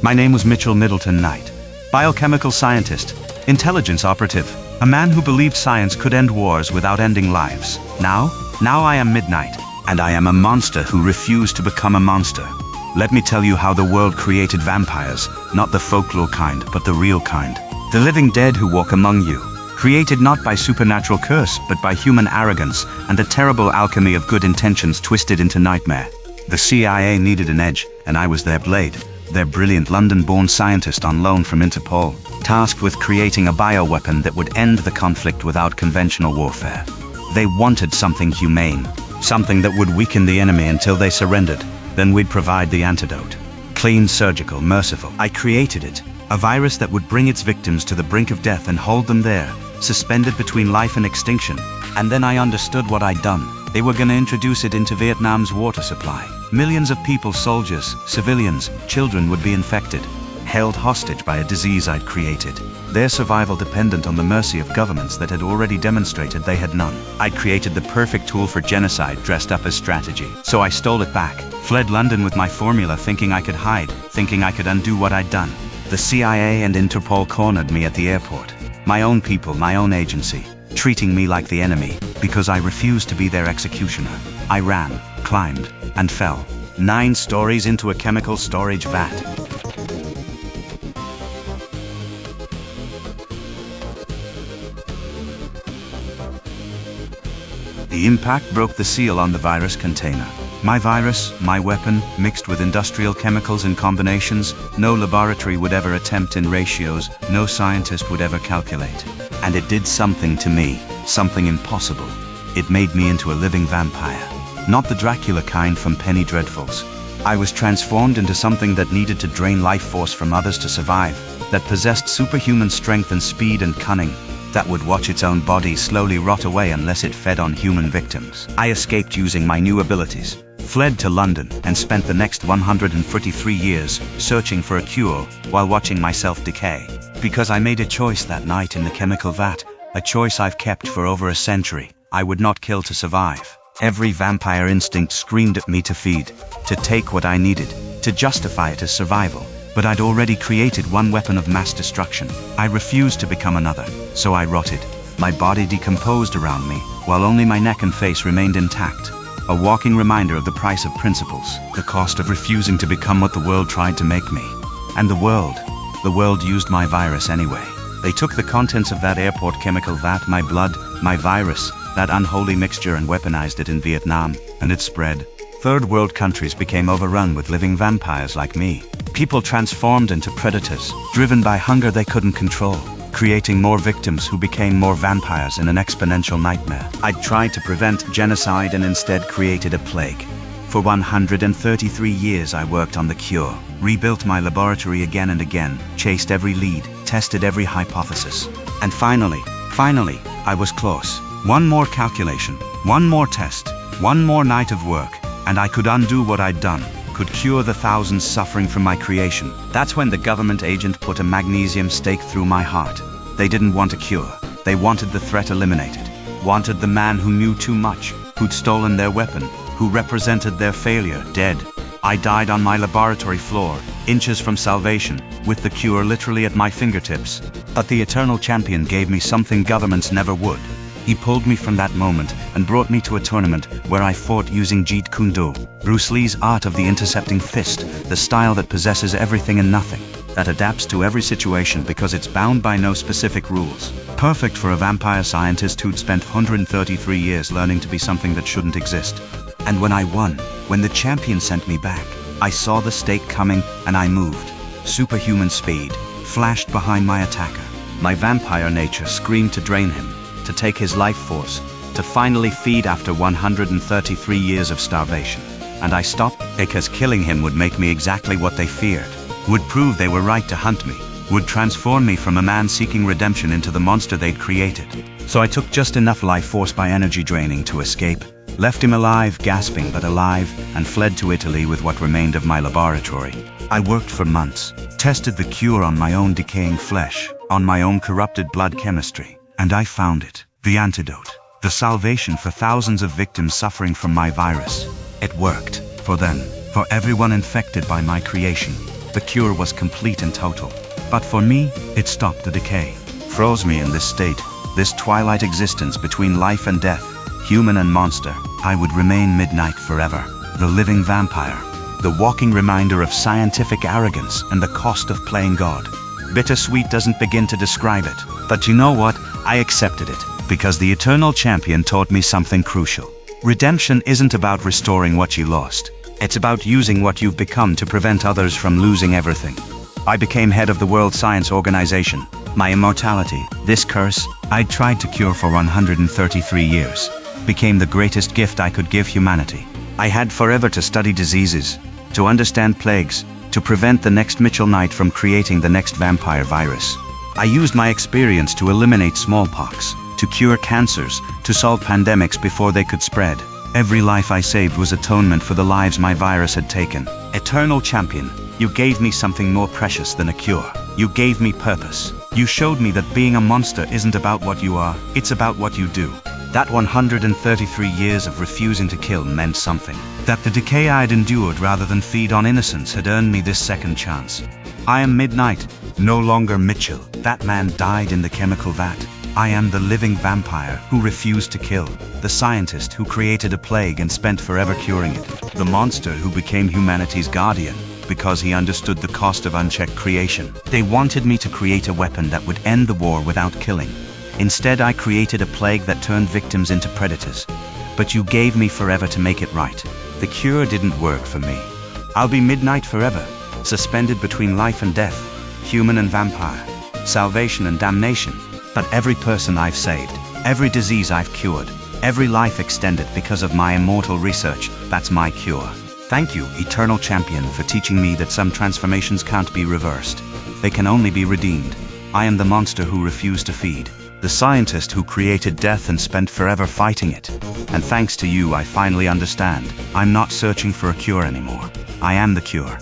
My name was Mitchell Midknight, biochemical scientist, intelligence operative, a man who believed science could end wars without ending lives. Now I am Midknight, and I am a monster who refused to become a monster. Let me tell you how the world created vampires, not the folklore kind, but the real kind. The living dead who walk among you, created not by supernatural curse, but by human arrogance and the terrible alchemy of good intentions twisted into nightmare. The CIA needed an edge, and I was their blade. Their brilliant London-born scientist on loan from Interpol, tasked with creating a bioweapon that would end the conflict without conventional warfare. They wanted something humane, something that would weaken the enemy until they surrendered. Then we'd provide the antidote. Clean, surgical, merciful. I created it, a virus that would bring its victims to the brink of death and hold them there, suspended between life and extinction. And then I understood what I'd done. They were gonna introduce it into Vietnam's water supply. Millions of people, soldiers, civilians, children would be infected, held hostage by a disease I'd created. Their survival dependent on the mercy of governments that had already demonstrated they had none. I'd created the perfect tool for genocide dressed up as strategy. So I stole it back, fled London with my formula thinking I could hide, thinking I could undo what I'd done. The CIA and Interpol cornered me at the airport. My own people, my own agency, treating me like the enemy, because I refused to be their executioner. I ran, climbed, and fell. 9 stories into a chemical storage vat. The impact broke the seal on the virus container. My virus, my weapon, mixed with industrial chemicals in combinations, no laboratory would ever attempt in ratios, no scientist would ever calculate. And it did something to me, something impossible. It made me into a living vampire. Not the Dracula kind from Penny Dreadfuls. I was transformed into something that needed to drain life force from others to survive, that possessed superhuman strength and speed and cunning, that would watch its own body slowly rot away unless it fed on human victims. I escaped using my new abilities, fled to London, and spent the next 143 years searching for a cure while watching myself decay. Because I made a choice that night in the chemical vat, a choice I've kept for over a century. I would not kill to survive. Every vampire instinct screamed at me to feed, to take what I needed, to justify it as survival. But I'd already created one weapon of mass destruction. I refused to become another, so I rotted. My body decomposed around me, while only my neck and face remained intact. A walking reminder of the price of principles, the cost of refusing to become what the world tried to make me. And the world used my virus anyway. They took the contents of that airport chemical vat, my blood, my virus, that unholy mixture, and weaponized it in Vietnam, and it spread. Third world countries became overrun with living vampires like me. People transformed into predators, driven by hunger they couldn't control, creating more victims who became more vampires in an exponential nightmare. I'd tried to prevent genocide and instead created a plague. For 133 years I worked on the cure, rebuilt my laboratory again and again, chased every lead, tested every hypothesis. And finally, I was close. One more calculation, one more test, one more night of work, and I could undo what I'd done, could cure the thousands suffering from my creation. That's when the government agent put a magnesium stake through my heart. They didn't want a cure. They wanted the threat eliminated. Wanted the man who knew too much, who'd stolen their weapon, who represented their failure, dead. I died on my laboratory floor, inches from salvation, with the cure literally at my fingertips. But the Eternal Champion gave me something governments never would. He pulled me from that moment and brought me to a tournament where I fought using Jeet Kune Do, Bruce Lee's art of the intercepting fist, the style that possesses everything and nothing, that adapts to every situation because it's bound by no specific rules. Perfect for a vampire scientist who'd spent 133 years learning to be something that shouldn't exist. And when I won, when the champion sent me back, I saw the stake coming and I moved. Superhuman speed flashed behind my attacker. My vampire nature screamed to drain him, to take his life force, to finally feed after 133 years of starvation. And I stopped because killing him would make me exactly what they feared, would prove they were right to hunt me, would transform me from a man seeking redemption into the monster they'd created. So I took just enough life force by energy draining to escape, left him alive, gasping but alive, and fled to Italy with what remained of my laboratory. I worked for months, tested the cure on my own decaying flesh, on my own corrupted blood chemistry. And I found it, the antidote, the salvation for thousands of victims suffering from my virus. It worked, for then, For everyone infected by my creation, the cure was complete and total. But for me, it stopped the decay, froze me in this state, this twilight existence between life and death, human and monster. I would remain Midknight forever, the living vampire, the walking reminder of scientific arrogance and the cost of playing God. Bittersweet doesn't begin to describe it, but you know what? I accepted it, because the Eternal Champion taught me something crucial. Redemption isn't about restoring what you lost. It's about using what you've become to prevent others from losing everything. I became head of the World Science Organization. My immortality, this curse, I'd tried to cure for 133 years, became the greatest gift I could give humanity. I had forever to study diseases, to understand plagues, to prevent the next Mitchell Knight from creating the next vampire virus. I used my experience to eliminate smallpox, to cure cancers, to solve pandemics before they could spread. Every life I saved was atonement for the lives my virus had taken. Eternal Champion, you gave me something more precious than a cure. You gave me purpose. You showed me that being a monster isn't about what you are, it's about what you do. That 133 years of refusing to kill meant something. That the decay I'd endured rather than feed on innocence had earned me this second chance. I am Midknight, no longer Mitchell. That man died in the chemical vat. I am the living vampire who refused to kill, the scientist who created a plague and spent forever curing it, the monster who became humanity's guardian because he understood the cost of unchecked creation. They wanted me to create a weapon that would end the war without killing. Instead, I created a plague that turned victims into predators. But you gave me forever to make it right. The cure didn't work for me. I'll be Midknight forever, suspended between life and death, human and vampire, salvation and damnation. But every person I've saved, every disease I've cured, every life extended because of my immortal research, that's my cure. Thank you, Eternal Champion, for teaching me that some transformations can't be reversed. They can only be redeemed. I am the monster who refused to feed, the scientist who created death and spent forever fighting it. And thanks to you, I finally understand. I'm not searching for a cure anymore. I am the cure.